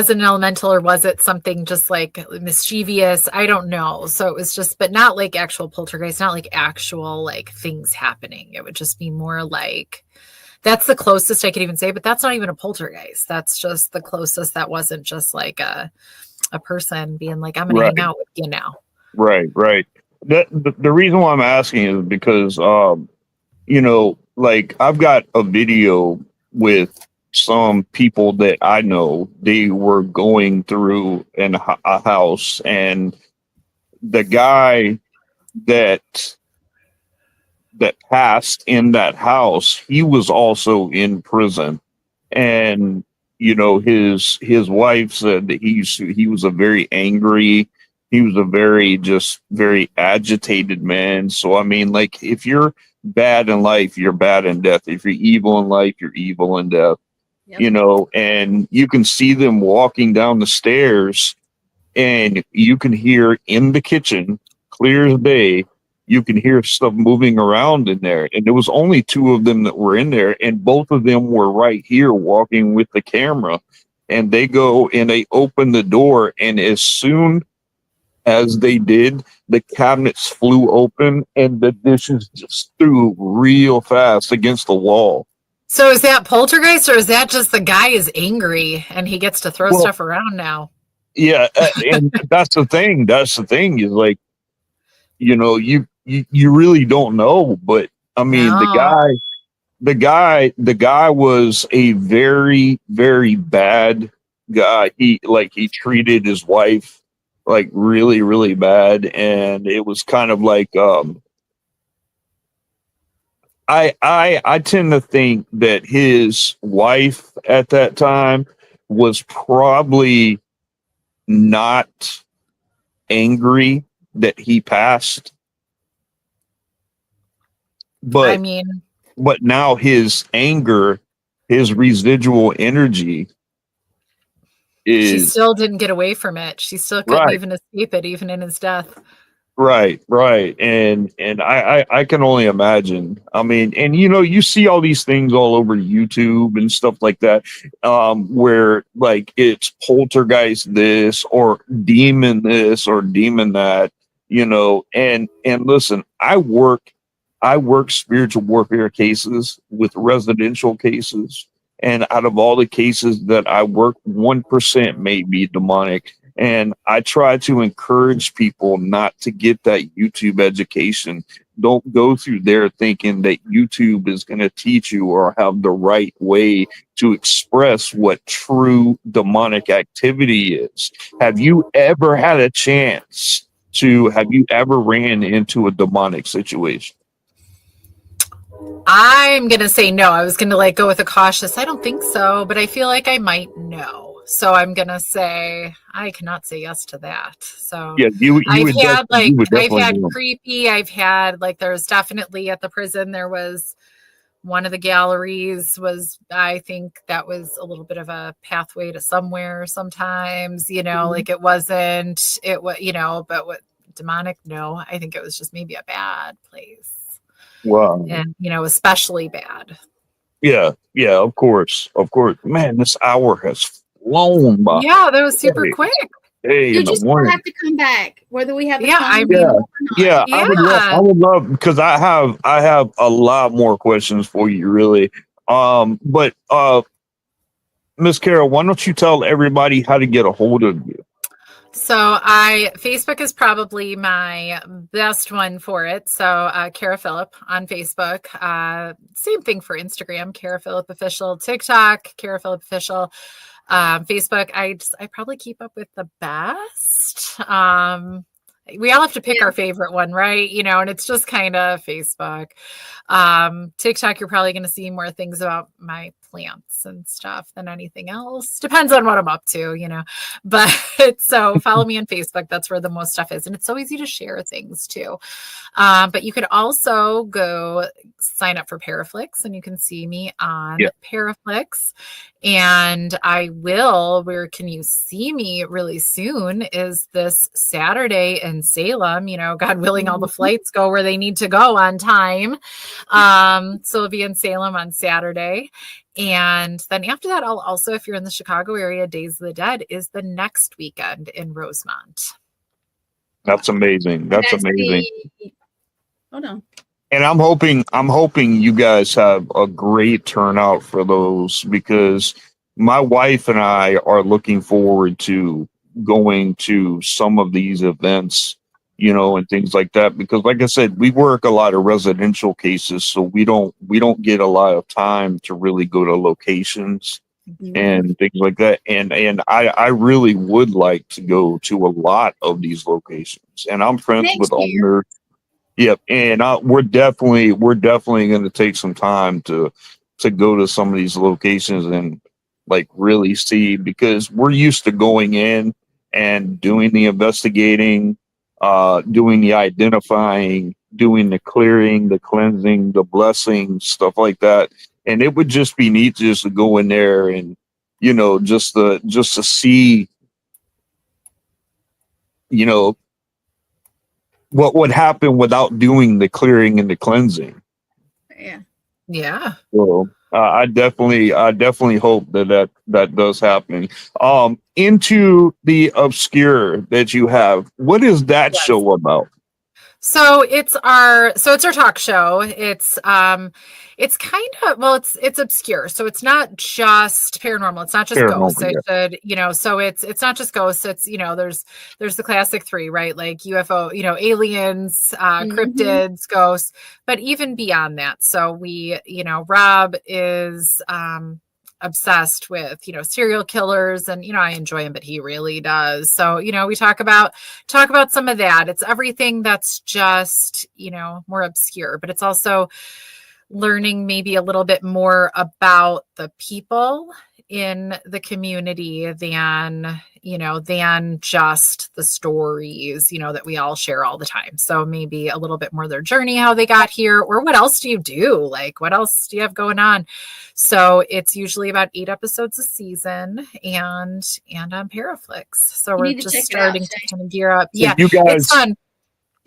it an elemental or was it something just like mischievous? I don't know. So it was just, but not like actual poltergeist, not like actual like things happening. It would just be more like, that's the closest I could even say, but that's not even a poltergeist. That's just the closest. That wasn't just like a person being like, I'm going to hang out with you now. Right. The reason why I'm asking is because, like I've got a video with some people that I know. They were going through a house, and the guy that passed in that house, he was also in prison, and his wife said that he was a very angry. He was a very agitated man. So, I mean, like, if you're bad in life, you're bad in death. If you're evil in life, you're evil in death. Yep. And you can see them walking down the stairs, and you can hear in the kitchen, clear as day, you can hear stuff moving around in there. And there was only two of them that were in there, and both of them were right here walking with the camera. And they go and they open the door, and as soon as they did, the cabinets flew open and the dishes just threw real fast against the wall. So is that poltergeist, or is that just the guy is angry and he gets to throw stuff around now? Yeah, and that's the thing. That's the thing is like, you really don't know. But I mean, the guy was a very, very bad guy. He treated his wife like really, really bad. And it was kind of like, I tend to think that his wife at that time was probably not angry that he passed, I but mean, now his anger, his residual energy she is still didn't get away from it. She still couldn't right. even escape it, even in his death. Right, right. And I can only imagine. I mean, and you see all these things all over YouTube and stuff like that, where like it's poltergeist this or demon that, and listen, I work spiritual warfare cases with residential cases, and out of all the cases that I work, 1% may be demonic. And I try to encourage people not to get that YouTube education. Don't go through there thinking that YouTube is going to teach you or have the right way to express what true demonic activity is. Have you ever had a chance have you ever ran into a demonic situation? I'm gonna say no. I was gonna like go with a cautious. I don't think so, but I feel like I might know. So I'm gonna say I cannot say yes to that. So Yeah, I've had you would I've definitely had do. creepy. I've had like there's definitely at the prison there was one of the galleries was I think that was a little bit of a pathway to somewhere sometimes, like it wasn't it was but what demonic, no, I think it was just maybe a bad place. Wow. And especially bad. Yeah, yeah, of course, of course. Man, this hour has flown by. Yeah, that was super Hey, quick. hey, You in the just don't morning. have to come back, whether we have a Yeah, I phone mean, call Yeah, or not. yeah. I yeah. would love because I have a lot more questions for you, really. But Miss Carol, why don't you tell everybody how to get a hold of you? So Facebook is probably my best one for it. So Kara Phillip on Facebook. Same thing for Instagram, Kara Phillip Official, TikTok, Kara Phillip Official. Facebook, I probably keep up with the best. We all have to pick Yeah. our favorite one, right? And it's just kind of Facebook. TikTok, you're probably going to see more things about my plants and stuff than anything else. Depends on what I'm up to. But so follow me on Facebook. That's where the most stuff is. And it's so easy to share things too. But you could also go sign up for Paraflixx and you can see me on Yeah. Paraflixx. And where can you see me really soon is this Saturday in Salem, God willing, all the flights go where they need to go on time. So it'll be in Salem on Saturday. And then after that, I'll also, if you're in the Chicago area, Days of the Dead is the next weekend in Rosemont. That's amazing. That's amazing. Hold on. And I'm hoping you guys have a great turnout for those because my wife and I are looking forward to going to some of these events, and things like that. Because like I said, we work a lot of residential cases, so we don't get a lot of time to really go to locations and things like that. And I really would like to go to a lot of these locations. And I'm friends with Next year. owners. Yep, and we're definitely going to take some time to go to some of these locations and like really see because we're used to going in and doing the investigating, doing the identifying, doing the clearing, the cleansing, the blessing, stuff like that. And it would just be neat just to go in there and just to see you know what would happen without doing the clearing and the cleansing. Yeah. Yeah. So I definitely hope that does happen. Into the obscure that you have. What is that Yes. show about? So it's our talk show. It's kind of, well, it's obscure. So it's not just paranormal. It's not just ghosts. Paranormal, yeah. So it's not just ghosts. It's, there's the classic three, right? Like UFO, aliens, cryptids, ghosts, but even beyond that. So we, Rob is, obsessed with serial killers and I enjoy him, but he really does. So we talk about some of that. It's everything that's just more obscure, but it's also learning maybe a little bit more about the people in the community than, than just the stories, that we all share all the time. So maybe a little bit more their journey, how they got here, or what else do you do? Like, what else do you have going on? So it's usually about 8 episodes a season and on Paraflixx. So we're just starting to kind of gear up. So yeah, you guys, it's fun.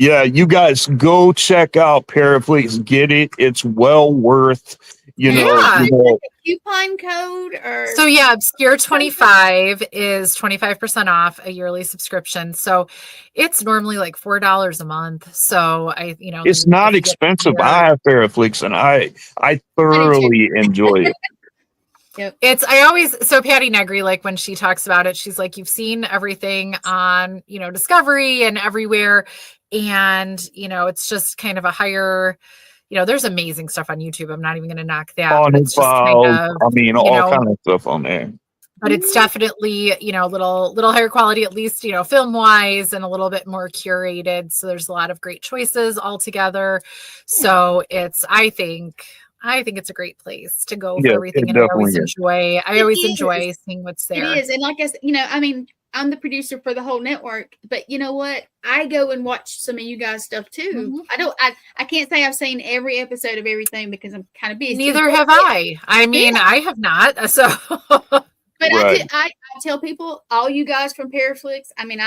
Yeah, you guys go check out Paraflixx. Get it. It's well worth, Is it a coupon code or so Obscure 25 is 25% off a yearly subscription. So it's normally like $4 a month. So it's not expensive. I have Paraflixx and I thoroughly enjoy it. Yep. So Patty Negri, like when she talks about it, she's like, you've seen everything on, Discovery and everywhere. And, it's just kind of a higher, there's amazing stuff on YouTube. I'm not even going to knock that. All It's just kind of, all kind of stuff on there. But it's definitely, a little higher quality, at least, film wise, and a little bit more curated. So there's a lot of great choices all together. So I think it's a great place to go for everything. And I always enjoy seeing what's there. It is. And like I said, I'm the producer for the whole network, but you know what? I go and watch some of you guys' stuff too. Mm-hmm. I can't say I've seen every episode of everything because I'm kind of busy. Neither have I. I mean, I have not. So, but I tell people, all you guys from Paraflixx. I mean,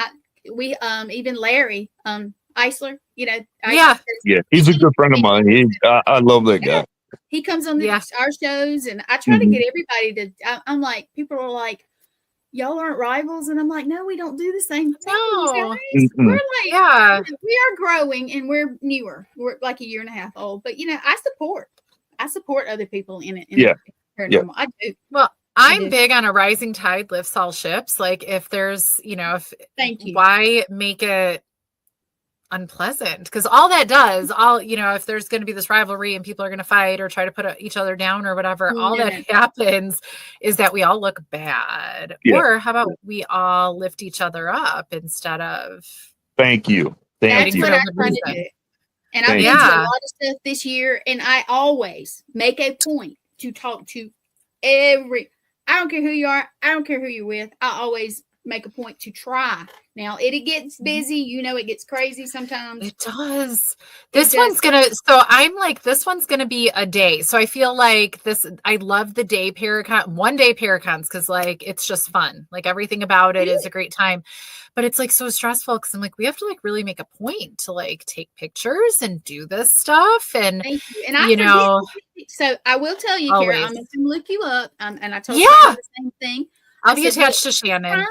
we even Larry Eisler. He's a good friend of mine. I love that guy. He comes on our shows, and I try to get everybody to. I'm like, people are like, y'all aren't rivals, and I'm like, no, we don't do the same thing. No. We're like, we are growing, and we're newer. We're like a year and a half old, but I support other people in it. Paranormal. I do. Well, I'm big on a rising tide lifts all ships. Like if there's, why make it unpleasant? Because all that does, if there's going to be this rivalry and people are going to fight or try to put each other down or whatever, all that happens is that we all look bad. Or how about we all lift each other up instead of thank you. That's what I'm trying to do. And I've been to a lot of stuff this year, and I always make a point to talk to I don't care who you are, I don't care who you're with, I always make a point to try. Now it gets busy, it gets crazy sometimes. It does. This one's gonna be a day. So I feel like I love the day Paracon, 1 day Paracons, because like it's just fun. Like everything about it is a great time. But it's like so stressful because I'm like, we have to like really make a point to like take pictures and do this stuff. And thank you. And so I will tell you, Kara, I'm going to look you up. And I told you the same thing. I'll be attached to Shannon.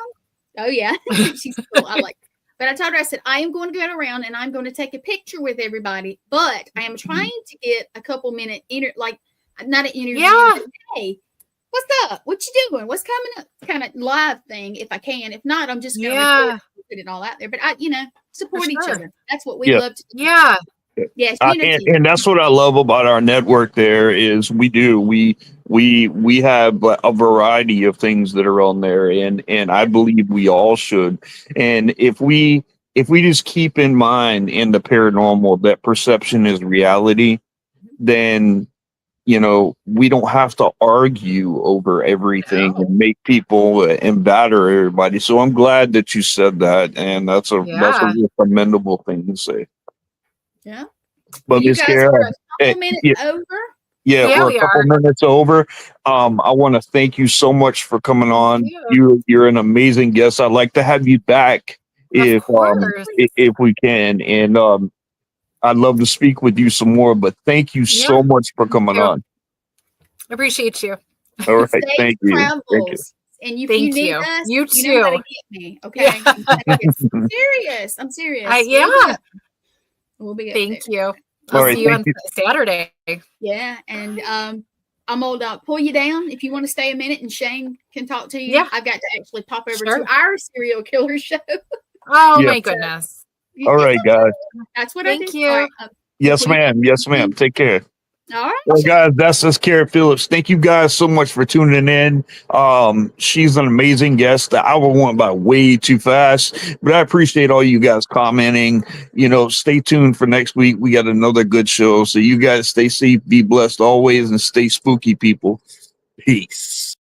Oh yeah, she's cool. I like. But I told her, I said, I am going to go around and I'm going to take a picture with everybody. But I am trying to get a couple minute not an interview. But, hey, what's up? What you doing? What's coming up? Kind of live thing, if I can. If not, I'm just going to put it all out there. But support each other. That's what we love to do. Yeah. Yes, and that's what I love about our network. There is we have a variety of things that are on there, and I believe we all should. And if we just keep in mind in the paranormal that perception is reality, then we don't have to argue over everything and make people and batter everybody. So I'm glad that you said that, and that's a real commendable thing to say. Yeah. But Miss Kara, we're a couple minutes over. We're a couple minutes over. I want to thank you so much for coming on. You're an amazing guest. I'd like to have you back if we can. And I'd love to speak with you some more, but thank you so much for coming on. Appreciate you. All right. Thank you. And if you need us, you too. You know how to get me. Okay. I'm serious. We'll be Thank you. All right, see you on Saturday. Yeah, and I'm old. Pull you down if you want to stay a minute, and Shane can talk to you. Yeah. I've got to actually pop over to our serial killer show. Oh my goodness! All right, guys. That's what Thank I do. you. Right, yes, ma'am. Yes, ma'am. Take care. All right. Well, guys, that's just Kara Phillips. Thank you guys so much for tuning in. She's an amazing guest. The hour went by way too fast, but I appreciate all you guys commenting. Stay tuned for next week. We got another good show. So you guys stay safe, be blessed always, and stay spooky, people. Peace.